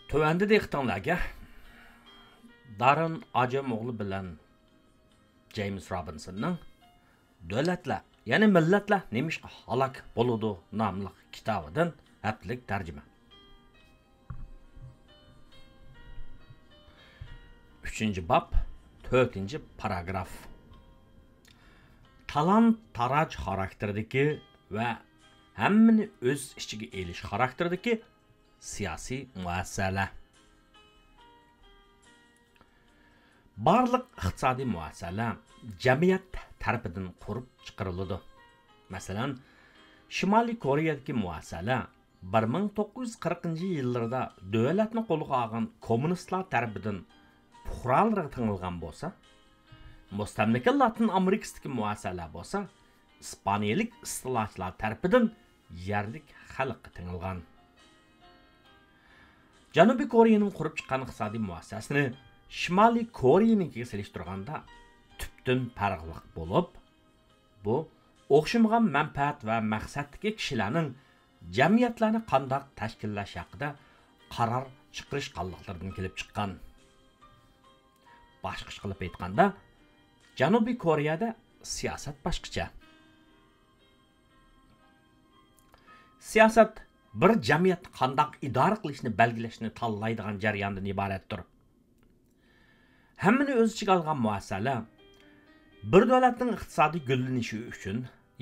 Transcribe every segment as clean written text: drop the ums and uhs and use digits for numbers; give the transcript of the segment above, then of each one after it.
Tövəndə deyəxtanlarga Darren Acamoğlu bilan James Robinson'ның Dövlətlər, yəni millətlər nemişqə halak boludu namlıq kitabıdan həftəlik tərcümə. 3-cü bab, 4-cü paragraf. Talant-taraj xarakterdəki və həmmini öz içigə eliş xarakterdəki siyasi müəssisələr. Barlıq iqtisadi müəssisələr cəmiyyət tərəfindən qurub çıxırıldı. Məsələn, Şimali Koreyadakı müəssisələr 1940-cı illərdə dövlətni qolğa alğan kommunistlar tərəfindən puxralarga tыңılğan bolsa, müstəmləkə Latin Amerikasındakı müəssisələr bolsa, İspaniyalik istilahçılar tərəfindən yerlik xalqqa tыңılğan. Janubi Koreyanın qurub çıxan iqtisadi müəssisəsini Şimali Koreyanınkiga seliştirganda tüptün farqlıq bo'lib, bu o'xshamagan manfaat va maqsaddagi kishilarning jamiyatlarni qanday tashkillash haqida qaror chiqarish qanliqlaridan kelib chiqqan. Boshqacha qilib aytganda, Janubiy Koreyada siyosat boshqacha. Siyosat bir jamiyat qanday idora qilishni belgilashni tanlaydigan jarayondan iboratdir. Hammani o'z ichiga olgan muassasalar bir davlatning iqtisodiy gullanishi uchun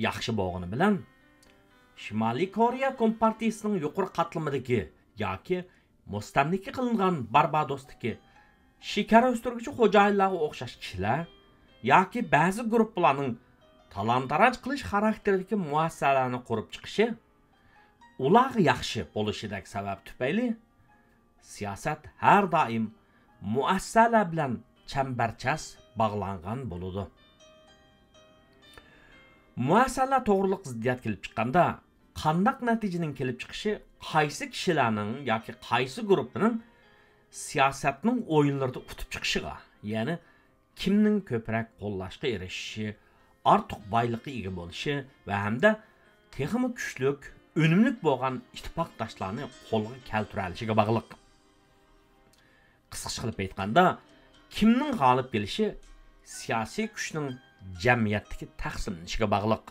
yaxshi bo'lgani bilan Shimoliy Koreya kompartiyasining yuqori qatlamidagi yoki mustamlika qilingan Barbadosdagi shikar o'stiruvchi xo'jayinlarga o'xshash kishilar yoki ba'zi guruhlarning talon-taroj qilish xarakteridagi muassasalarni qurib chiqishi ularga yaxshi bo'lishidagi sabab tufayli siyosat har doim muassasalar bilan chambarchas bog'langan bo'ladi. Muassasalar to'g'riliq ziddiyat kelib chiqqanda, qandaq natijaning kelib chiqishi qaysi kishilarning yoki qaysi guruhning siyosatning o'yinlarida utib chiqishiga, ya'ni kimning ko'proq qo'llashga erishishi, ortiq boylikqa ega bo'lishi va hamda texnik kuchlik, unumli bo'lgan ittifoqdoshlarni qo'lga keltira olishiga bog'liq. Qisqacha qilib aytganda, kimning g'olib kelishi siyosiy kuchning jamiyatdagi taqsimlanishiga bog'liq.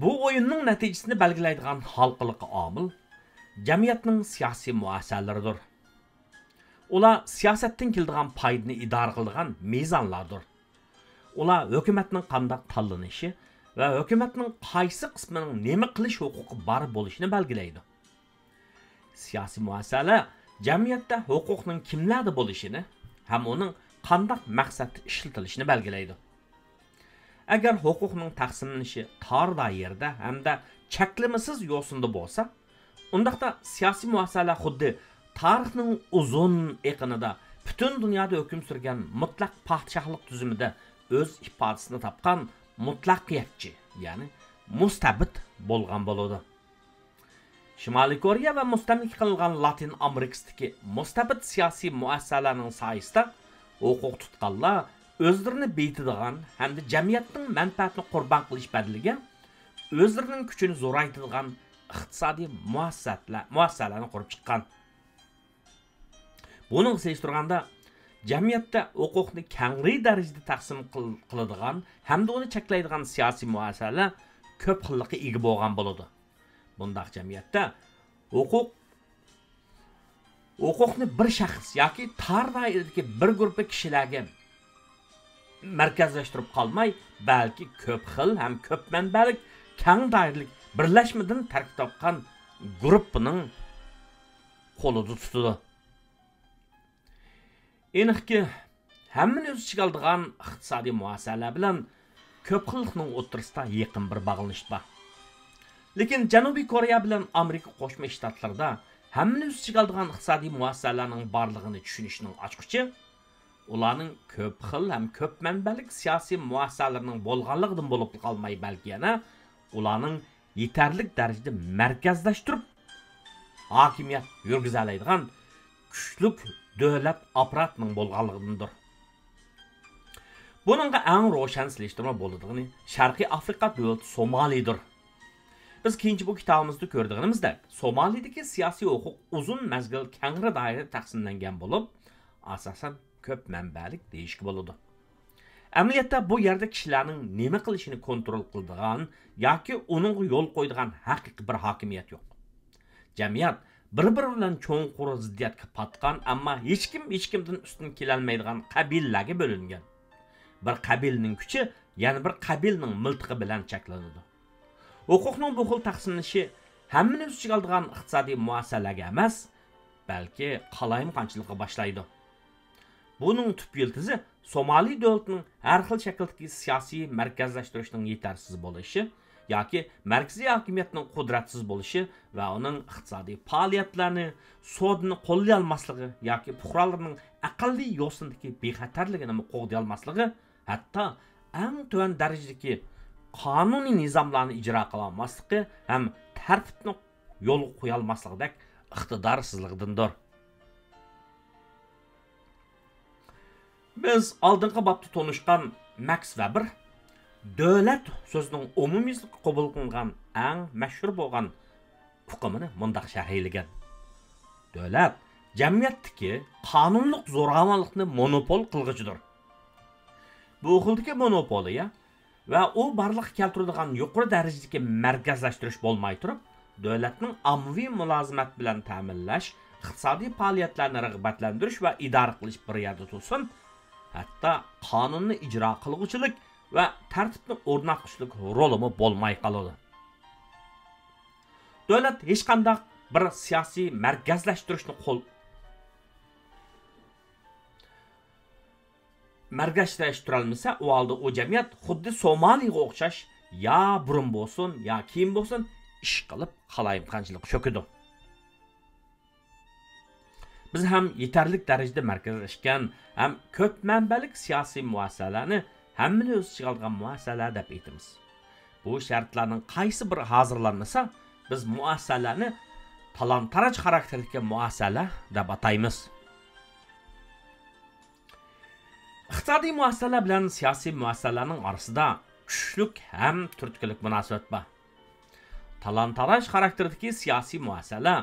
Bu o'yinning natijasini belgilaydigan xalqiliq omil jamiyatning siyosiy muassasalaridir. Ular siyosatdan keladigan foydani idora qiladigan mezonlardir. Ular hukumatning qanday tanlanishi va hukumatning qaysi qismining nima qilish huquqi bor bo'lishini belgilaydi. Siyosiy muassasalar jamiyatda huquqning kimlarda bo'lishini ham uning qanday maqsadda ishlatilishini belgilaydi. Agar huquqning taqsimlanishi tor doirada hamda cheklimasiz yo'sinda bo'lsa, undaqda siyosiy muassasalar xuddi tarixning uzun eqinida butun dunyoda hukm surgan mutlaq podshohlik tuzumida o'z ifodasini topgan mutlaqiyatchi, ya'ni mustabid bo'lgan bo'ladi. Shimoliy Koreya va mustamlika qilingan Latin Amerikasidagi mustabid siyosiy muassasalarning sayesida huquq tutqanlar o'zlarini beytidigan hamda jamiyatning manfaatini qurbon qilish badaliga o'zlarining kuchini zo'raytiradigan iqtisodiy muassasalarni qurib chiqqan. Buning selishtirganda jamiyatda huquqni kengri darajada taqsim qiladigan hamda uni cheklaydigan siyosiy muassasalar ko'p xillikqa ega bo'lgan bo'ladi. Bundaq jamiyatda huquqni bir shaxs yoki tor doiradagi bir guruh kishilarga markazlashtirib qolmay, balki ko'p xil ham ko'p manbalik keng doiralik birlashmadan tarkib topgan guruhning qo'lida tutadi. Aniqki, hammani o'z ichiga oladigan iqtisodiy muassasalar bilan ko'p xillikning o'rtasida yaqin bir bog'lanish bor. Lekin Janubiy Koreya bilan Amerika Qo'shma Shtatlarida hammani o'z ichiga oladigan iqtisodiy muassasalarning borlig'ini tushunishning ochqichi ularning ko'p xil ham ko'p manbalik siyosiy muassasalarning bo'lganligidan bo'lib qolmay, balki yana ularning yetarlik darajada markazlashtirib hokimiyat yurgiza oladigan kuchli davlat apparatining bo'lganligidandir. Buningga eng ro'shan selishtirma bo'ladigan Sharqiy Afrika davlati Somalidir. Biz keyinchi bu kitabımızda gördüğümüzde Somalidagi siyosiy huquq uzun mezgil kengri doirada taqsimlangan bo'lib, asosan ko'p manbalik deyishga bo'ladi. Amaliyotda bu yerda kishilarning nima qilishini kontrol qiladigan yoki uningga yo'l qo'yadigan haqiqiy bir hokimiyat yo'q. Jamiyat bir-biri bilan cho'nqur ziddiyatga patgan, ammo hech kimdan ustun kelolmaydigan qabilalarga bo'lingan. Bir qabilning kuchi yana bir qabilning miltiqi bilan cheklanadi. Huquqning bu xil taqsimlanishi hammani o'z ichiga oladigan iqtisodiy muassasalarga emas, balki qalayimqonchilikqa boshlaydi. Buning tub yildizi Somali davlatining har xil shakldagi siyosiy markazlashtirishning yetarsiz bo'lishi yoki markaziy hokimiyatning qudratsiz bo'lishi va uning iqtisodiy faoliyatlarini sodni qo'llay olmasligi yoki fuqarolarning aqlli yo'sindagi bexatarligini qo'g'day olmasligi, hatto eng tuvan darajadagi qonuniy nizomlarni ijro qila olmasligi ham tartibni yo'lga qo'ya olmasligidek iqtidorsizlikdandir. Biz oldingi bobda tanishgan Max Weber davlat so'zining umumiylik qabul qilingan eng mashhur bo'lgan hukmini mundaq sharhlagan. Davlat jamiyatdagi qonunliq zo'ravonlikni monopol qilg'ichidir. Bu xildagi monopoliya va u barliq keltiradigan yuqori darajadagi markazlashtirish bo'lmay turib, davlatning ommaviy mulozimat bilan ta'minlash, iqtisodiy faoliyatlarni rag'batlantirish va idora qilish bir yerda tursin, hatto qonunni ijro qiluvchilik va tartibni o'rnatishlik rolimi bo'lmay qoladi. Davlat hech qanday bir siyosiy markazlashtirishni markazlashtirolmasa, u holda u jamiyat xuddi Somaliga o'xshash ya burun bo'lsin, ya keyin bo'lsin ish qilib qalayimqonchilik cho'kidi. Biz ham yetarli darajada markazlashgan, ham ko'p manbalik siyosiy muassasalarni hammani o'z ichiga olgan muassasalar deb aytamiz. Bu shartlarning qaysi biri hozirlanmasa, biz muassasalarni talon-taroj xarakterli muassasalar deb ataymiz. Iqtisodiy muassasalar bilan siyosiy muassasalarning orasida kuchlik ham turtkilik munosabat bor. Talon-taroj xarakterli siyosiy muassasalar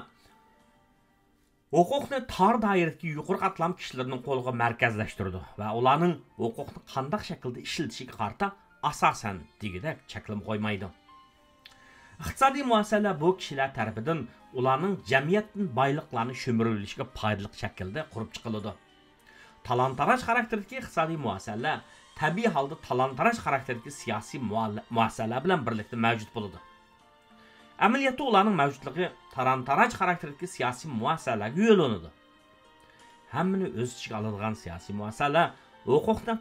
huquqni tor doiradagi yuqori qatlam kishilarning qo'liga markazlashtirdi va ularning huquqni qanday shaklda ishlatishiga qarata asosan degidek cheklim qo'ymaydi. Iqtisodiy muassasalar bu kishilar tarafidan ularning jamiyatning boyliqlarini sho'mirilishiga foydali shaklda qurib chiqiladi. Talon-taroj xarakterli iqtisodiy muassasalar tabiiy holda talon-taroj xarakterli siyosiy muassasalar bilan birlikda mavjud bo'ladi. Amaliyotda ularning mavjudligi talon-taroj xarakterli siyosiy muassasalarga yo'llanadi. Hammani o'z ichiga oladigan siyosiy muassasalar huquqni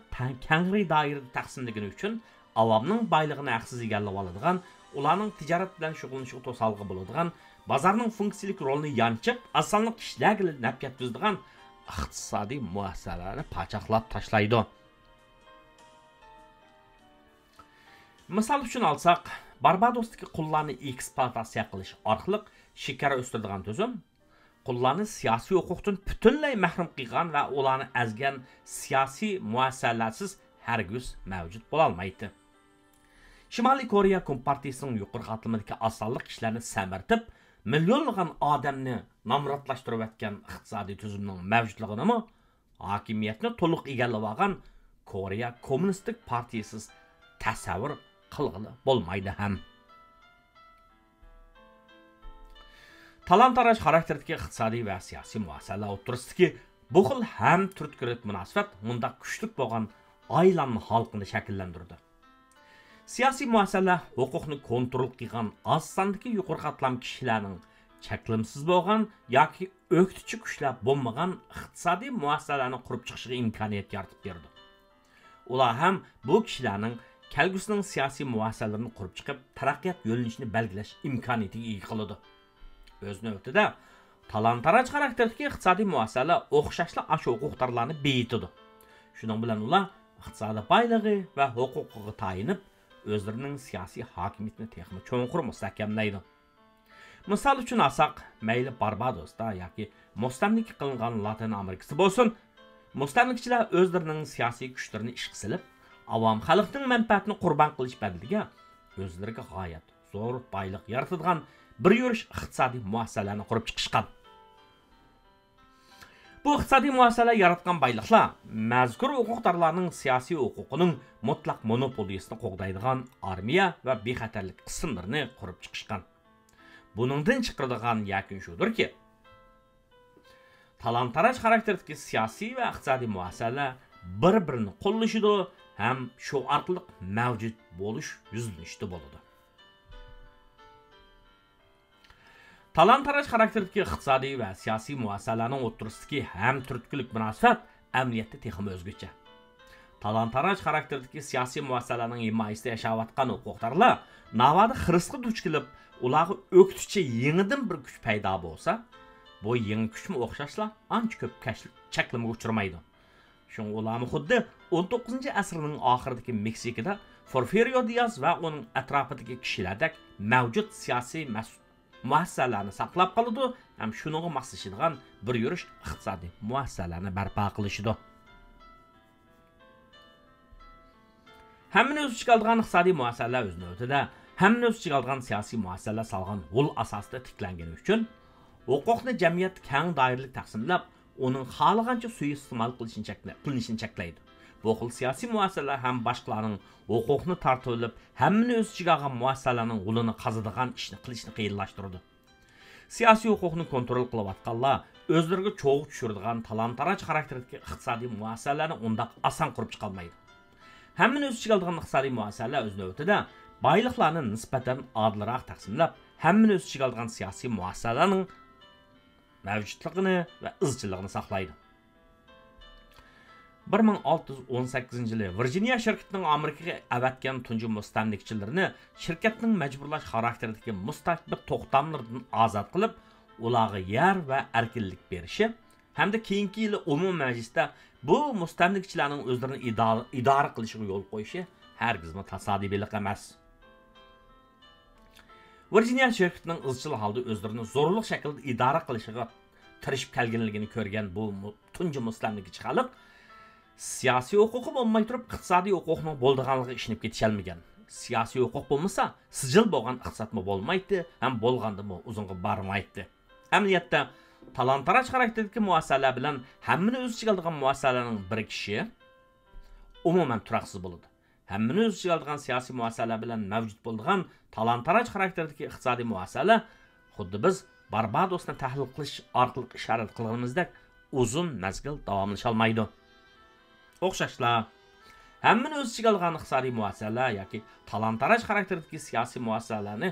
kengri doirada taqsimlagani uchun avomning boyligini haqsiz egallab oladigan, ularning tijorat bilan shug'ullanishiga to'salg'i bo'ladigan, bozorning funksiyalik rolini yanchib, osonlik ishlarga naf yetkazadigan iqtisodiy muassasalarni pachaqlab tashlaydi. Misol uchun olsak, Barbadosdagi qullarni eksploatatsiya qilish orqali shakar o'stiradigan tuzum, qullarni siyosiy huquqdan butunlay mahrum qilgan va ularni azgan siyosiy muassasalarsiz hargiz mavjud bo'la olmaydi. Shimoliy Koreya Kompartiyasining yuqori qatlamidagi osonlik ishlarni samartib, millionlagan odamni nomrodlashtirib o'tgan iqtisodiy tuzumning mavjudligini hokimiyatni to'liq egallab olgan Koreya Kommunistik Partiyasi tasavvur qilg'ili bo'lmaydi ham. Talon-taroj xarakterli iqtisodiy va siyosiy muassasalar o'rtasidagi bu xil ham turtkilik munosabat mundaq kuchli bo'lgan oilanma xalqini shakllantirdi. Siyosiy muassasalar huquqni kontrol qilgan oz sondagi yuqori qatlam kishilarning cheklimsiz bo'lgan yoki o'qituvchi kuchlar bo'lmagan iqtisodiy muassasalarni qurib chiqishiga imkoniyat yaratib berdi. Ular ham bu kishilarning kelgusining siyosiy muassasalarini qurib chiqib, taraqqiyot yo'nalishini belgilash imkoniyatiga ega qiladi. O'z navbatida talon-taroj xarakterli iqtisodiy muassasalar o'xshashli ashu huquqlarni beyitadi. Shuning bilan ular iqtisodiy boyligi va huquqiga tayinib, o'zlarining siyosiy hokimiyatini texnik cho'nqur mustahkamlaydi. Misol uchun olsak, mayli Barbadosda yoki mustamlik qilingan Latin Amerikasi bo'lsin, mustamlikchilar o'zlarining siyosiy kuchlarini ishga solib, avom xalqning manfaatini qurbon qilish badaliga o'zlariga g'oyat zo'r boylik yaratadigan bir yurish iqtisodiy muassasalarni qurib chiqishgan. Bu iqtisodiy muassasalar yaratgan boyliklar mazkur huquqdorlarning siyosiy huquqining mutlaq monopoliyasini qo'g'daydigan armiya va bexatarlik qismlarini qurib chiqishgan. Buningdan chiqaradigan yakun shudirki, talon-taroj xarakterdagi siyosiy va iqtisodiy muassasalar bir-birini qo'llashidi ham shu orqali mavjud bo'lish yuzlanishda bo'ladi. Talon-taroj xarakterdagi iqtisodiy va siyosiy muassasalarning o'rtasidagi ham turtkilik munosabat amaliyotda texmi o'zgacha. Talon-taroj xarakterdagi siyosiy muassasalarning himoyasida yashayotgan huquqdorlar navoda xirisga duch kelib, ularga o'qituvchi yangidan bir kuch paydo bo'lsa, bu yangi kuchmi o'xshashla ancha ko'p cheklimga uchramaydi. Shun ularni xuddi 19-asrning oxiridagi Meksikada Porfirio Diaz va uning atrofidagi kishilardek mavjud siyosiy muassasalarni saqlab qoladi, ham shuningga moslashadigan bir yurish iqtisodiy muassasalarni barpo qilishidi. Hammani o'z ichiga olgan iqtisodiy muassasalar o'z navbatida hammani o'z ichiga olgan siyosiy muassasalar solgan yo'l asosida tiklangani uchun huquqni jamiyat keng doirali taqsimlab, uning xohlagancha suiiste'mol qilinishini cheklaydi. Bu xil siyosiy muassasalar ham boshqalarning huquqni tortib olib, hammani o'z ichiga olgan muassasalarning yo'lini qazadigan ishni qilishni qiyinlashtiradi. Siyosiy huquqni kontrol qilayotganlar o'zlariga cho'g'ib tushiradigan talon-taroj xarakterdagi iqtisodiy muassasalarni undaq oson qurib chiqolmaydi. Hammani o'z ichiga olgan iqtisodiy muassasalar o'z navbatida boyliqlarni nisbatan odilroq taqsimlab, hammani o'z ichiga olgan siyosiy muassasalarning mavjudligini va izchilligini saqlaydi. 1618-yili Virginia shirkatining Amerikaga avatgan tunji mustamlikchilarini shirkatning majburlash xarakteridagi mustakbir to'xtamlardan ozod qilib, ularga yer va erkinlik berishi hamda keyingi yili umumiy majlisda bu mustamlikchilarning o'zlarini idora qilishiga yo'l qo'yishi hargizmi tasodifiylik emas. Virginia shirkatining izchil holda o'zlarini zo'rliq shaklda idora qilishiga tirishib kelganligini ko'rgan bu tunji mustamlikchi xalq siyosiy huquqi bo'lmay turib iqtisodiy huquqning bo'ldiganligiga ishonib ketisholmagan. Siyosiy huquq bo'lmasa, sijil bo'lgan iqtisodmi bo'lmaydi, ham bo'lgandimi uzunga bormaydi. Amaliyotda talon-taroj xarakterdagi muassasalar bilan hammani o'z ichiga olgan muassasalarning birikishi umuman turaqsiz bo'ladi. Hammani o'z ichiga olgan siyosiy muassasalar bilan mavjud bo'lgan talon-taroj xarakterdagi iqtisodiy muassasalar xuddi biz Barbadosni tahlil qilish orqali ishorat qilganimizdek uzun mazgil davomlasha olmaydi. O'xshashlar hammani o'z ichiga olgan iqtisodiy muassasalar yoki talon-taroj xarakterdagi siyosiy muassasalarni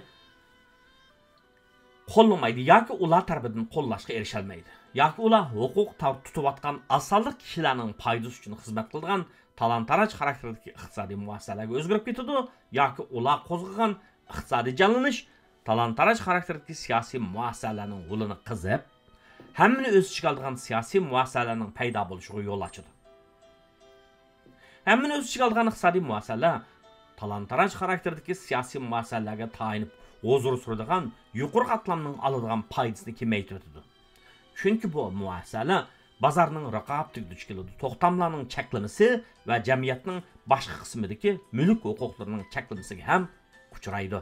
qo'llamaydi yoki ular tarafidan qo'llashga erisholmaydi. Yoki ular huquq tutayotgan asonliq kishilarning foydasi uchun xizmat qilgan talon-taroj xarakterdagi iqtisodiy muassasalarga o'zgarib ketadi yoki ular qo'zg'agan iqtisodiy jonlanish talon-taroj xarakterdagi siyosiy muassasalarning yo'lini qizib, hammani o'z ichiga olgan siyosiy muassasalarning paydo bo'lishiga yo'l ochadi. Hammani o'z ichiga olgan iqtisodiy muassasalar talon-taroj xarakterdagi siyosiy muassasalarga tayinib huzur suradigan yuqori qatlamning oladigan foydasini kamaytiradi. Chunki bu muassasalar bozorning raqobatga duch keladi, to'xtamlarning cheklanmasi va jamiyatning boshqa qismidagi mulk huquqlarining cheklanmasiga ham uchraydi.